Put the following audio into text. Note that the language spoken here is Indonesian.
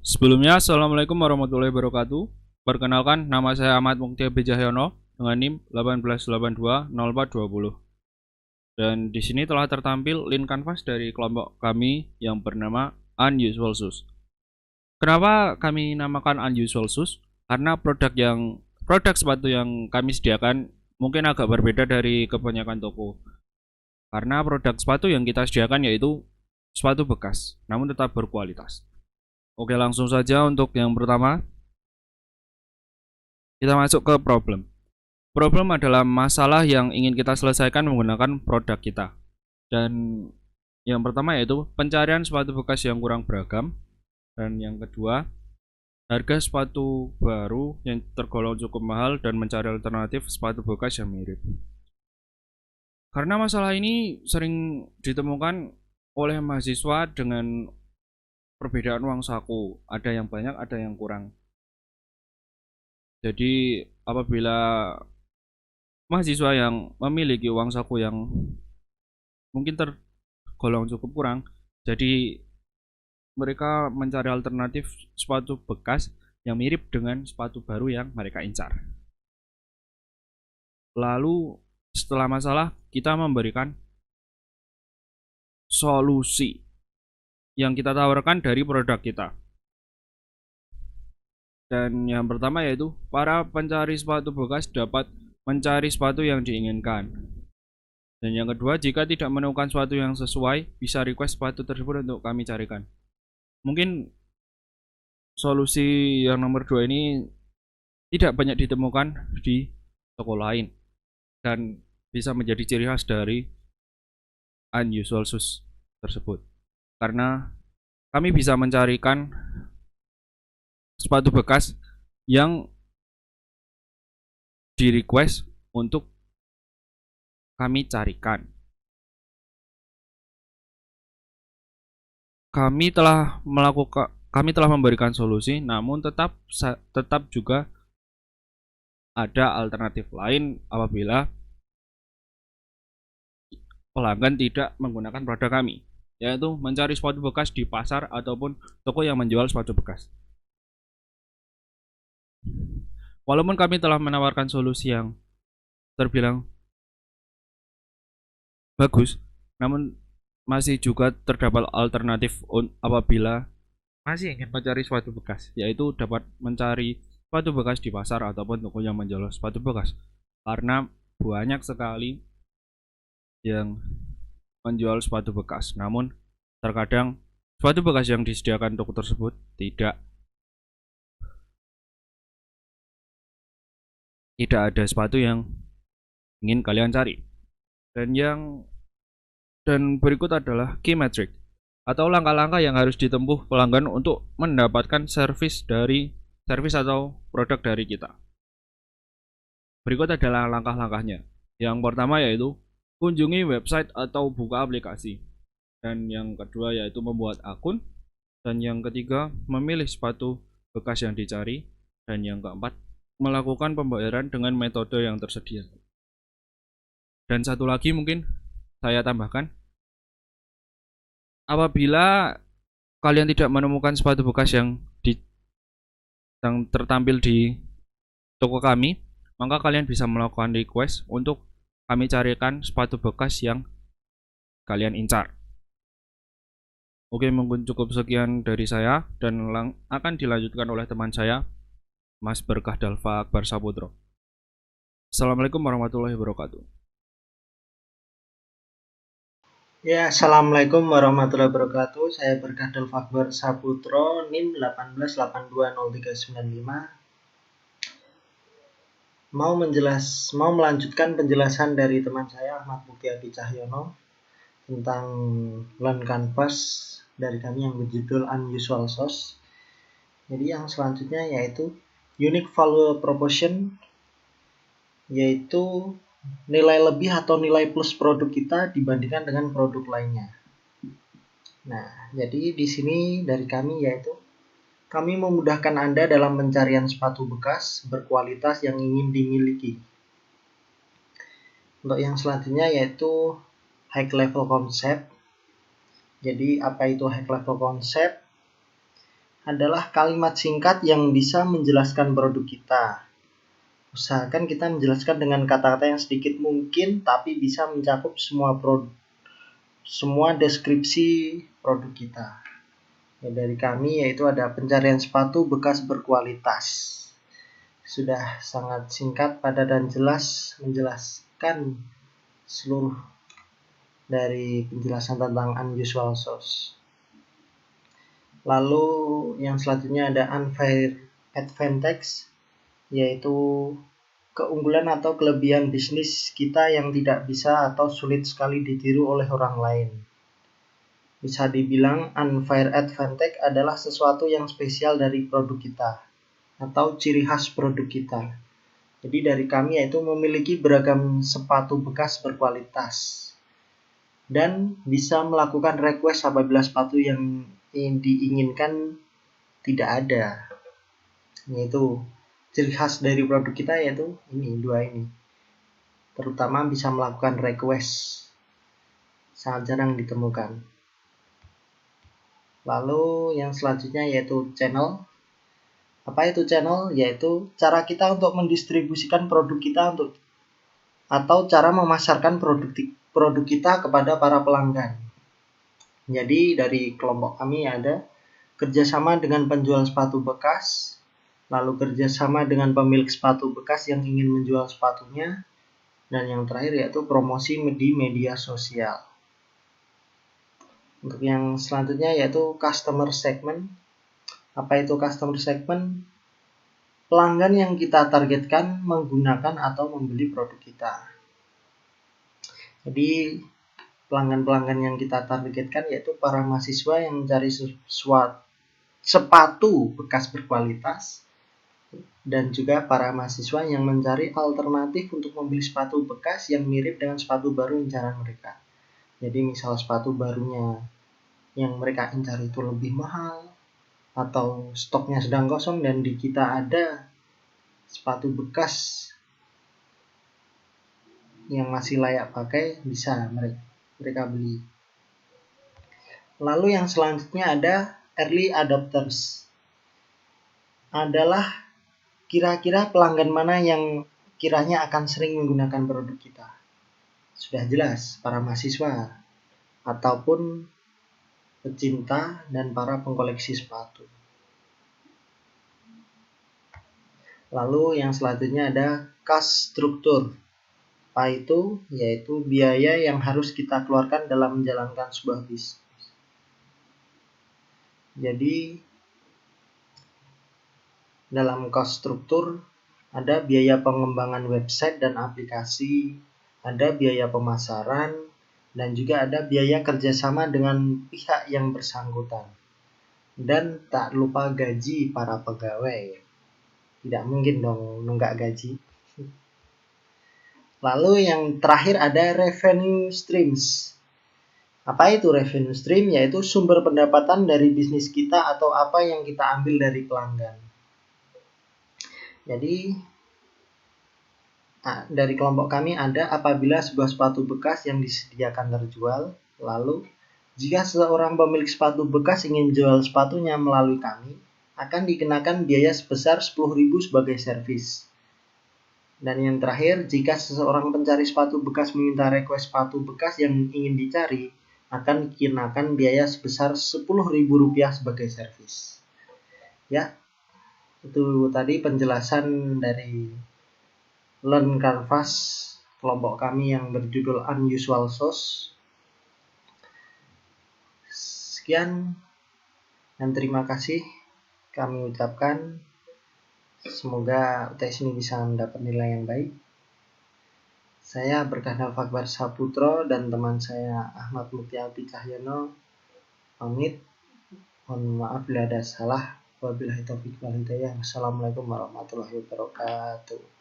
Sebelumnya, Assalamualaikum warahmatullahi wabarakatuh. Perkenalkan, nama saya Ahmad Mukti Cahyono dengan NIM 18820420. Dan di sini telah tertampil link kanvas dari kelompok kami yang bernama Unusual Shoes. Kenapa kami namakan Unusual Shoes? Karena produk sepatu yang kami sediakan mungkin agak berbeda dari kebanyakan toko. Karena produk sepatu yang kita sediakan yaitu sepatu bekas, namun tetap berkualitas. Oke, langsung saja untuk yang pertama. Kita masuk ke problem. Problem adalah masalah yang ingin kita selesaikan menggunakan produk kita. Dan yang pertama yaitu pencarian sepatu bekas yang kurang beragam. Dan yang kedua, harga sepatu baru yang tergolong cukup mahal dan mencari alternatif sepatu bekas yang mirip. Karena masalah ini sering ditemukan oleh mahasiswa dengan perbedaan uang saku. Ada yang banyak, ada yang kurang. Jadi apabila mahasiswa yang memiliki uang saku yang mungkin tergolong cukup kurang, jadi mereka mencari alternatif sepatu bekas yang mirip dengan sepatu baru yang mereka incar. Lalu setelah masalah, kita memberikan solusi yang kita tawarkan dari produk kita. Dan yang pertama yaitu para pencari sepatu bekas dapat mencari sepatu yang diinginkan. Dan yang kedua, jika tidak menemukan sepatu yang sesuai, bisa request sepatu tersebut untuk kami carikan. Mungkin solusi yang nomor 2 ini tidak banyak ditemukan di toko lain dan bisa menjadi ciri khas dari Unusual Shoes tersebut. Karena kami bisa mencarikan sepatu bekas yang di request untuk kami carikan. Kami telah memberikan solusi, namun tetap juga ada alternatif lain apabila pelanggan tidak menggunakan produk kami, yaitu mencari sepatu bekas di pasar ataupun toko yang menjual sepatu bekas. Walaupun kami telah menawarkan solusi yang terbilang bagus, namun masih juga terdapat alternatif apabila masih ingin mencari sepatu bekas, yaitu dapat mencari sepatu bekas di pasar ataupun toko yang menjual sepatu bekas. Karena banyak sekali yang menjual sepatu bekas, namun terkadang sepatu bekas yang disediakan toko tersebut tidak ada sepatu yang ingin kalian cari. Dan berikut adalah key metric atau langkah-langkah yang harus ditempuh pelanggan untuk mendapatkan servis atau produk dari kita. Berikut adalah langkah-langkahnya. Yang pertama yaitu kunjungi website atau buka aplikasi. Dan yang kedua yaitu membuat akun. Dan yang ketiga memilih sepatu bekas yang dicari. Dan yang keempat melakukan pembayaran dengan metode yang tersedia. Dan satu lagi mungkin saya tambahkan, apabila kalian tidak menemukan sepatu bekas yang tertampil di toko kami, maka kalian bisa melakukan request untuk kami carikan sepatu bekas yang kalian incar. Oke, mungkin cukup sekian dari saya dan akan dilanjutkan oleh teman saya, Mas Berkah Dalfa Akbar Saputro. Assalamualaikum warahmatullahi wabarakatuh. Ya, Assalamualaikum warahmatullahi wabarakatuh. Saya Berkah Dalfa Akbar Saputro, NIM 18820395. Mau melanjutkan penjelasan dari teman saya Ahmad Mukti Cahyono tentang learn canvas dari kami yang berjudul Unusual Shoes. Jadi yang selanjutnya yaitu unique value proposition, yaitu nilai lebih atau nilai plus produk kita dibandingkan dengan produk lainnya. Nah, jadi di sini dari kami yaitu kami memudahkan Anda dalam pencarian sepatu bekas berkualitas yang ingin dimiliki. Untuk yang selanjutnya yaitu high level concept. Jadi apa itu high level concept? adalah kalimat singkat yang bisa menjelaskan produk kita. Usahakan kita menjelaskan dengan kata-kata yang sedikit mungkin, tapi bisa mencakup semua deskripsi produk kita. Ya, dari kami yaitu ada pencarian sepatu bekas berkualitas. Sudah sangat singkat, padat, dan jelas menjelaskan seluruh dari penjelasan tentang unusual source. Lalu yang selanjutnya ada unfair advantage, yaitu keunggulan atau kelebihan bisnis kita yang tidak bisa atau sulit sekali ditiru oleh orang lain. Bisa dibilang unfair advantage adalah sesuatu yang spesial dari produk kita atau ciri khas produk kita. Jadi dari kami yaitu memiliki beragam sepatu bekas berkualitas dan bisa melakukan request apabila sepatu yang diinginkan tidak ada. Yaitu ciri khas dari produk kita yaitu dua ini. Terutama bisa melakukan request. Sangat jarang ditemukan. Lalu yang selanjutnya yaitu channel. Apa itu channel? Yaitu cara kita untuk mendistribusikan produk kita atau cara memasarkan produk kita kepada para pelanggan. Jadi dari kelompok kami ada kerjasama dengan penjual sepatu bekas, lalu kerjasama dengan pemilik sepatu bekas yang ingin menjual sepatunya, dan yang terakhir yaitu promosi di media sosial. Untuk yang selanjutnya yaitu customer segment. Apa itu customer segment? Pelanggan yang kita targetkan menggunakan atau membeli produk kita. Jadi pelanggan-pelanggan yang kita targetkan yaitu para mahasiswa yang mencari sepatu bekas berkualitas, dan juga para mahasiswa yang mencari alternatif untuk membeli sepatu bekas yang mirip dengan sepatu baru incaran mereka. Jadi misal sepatu barunya yang mereka incar itu lebih mahal, atau stoknya sedang kosong dan di kita ada sepatu bekas yang masih layak pakai, bisa mereka beli. Lalu yang selanjutnya ada early adopters. Adalah kira-kira pelanggan mana yang kiranya akan sering menggunakan produk kita. Sudah jelas, para mahasiswa ataupun pecinta dan para pengkoleksi sepatu. Lalu yang selanjutnya ada cost struktur. Apa itu? Yaitu biaya yang harus kita keluarkan dalam menjalankan sebuah bisnis. Jadi dalam cost struktur ada biaya pengembangan website dan aplikasi, ada biaya pemasaran, dan juga ada biaya kerjasama dengan pihak yang bersangkutan. Dan tak lupa gaji para pegawai. Tidak mungkin dong nunggak gaji. Lalu yang terakhir ada revenue streams. Apa itu revenue stream? Yaitu sumber pendapatan dari bisnis kita atau apa yang kita ambil dari pelanggan. Jadi dari kelompok kami ada apabila sebuah sepatu bekas yang disediakan terjual, lalu jika seorang pemilik sepatu bekas ingin jual sepatunya melalui kami, akan dikenakan biaya sebesar 10.000 sebagai servis. Dan yang terakhir, jika seseorang pencari sepatu bekas meminta request sepatu bekas yang ingin dicari, akan dikenakan biaya sebesar Rp10.000 sebagai servis. Ya, itu tadi penjelasan dari Learn Canvas kelompok kami yang berjudul Unusual Source. Sekian dan terima kasih kami ucapkan. Semoga UTS ini bisa mendapat nilai yang baik. Saya Berkah Fakbar Saputro dan teman saya Ahmad Mukti Cahyono pamit. Mohon maaf bila ada salah. Wabillahi taufiq wal hidayah. Wassalamualaikum warahmatullahi wabarakatuh.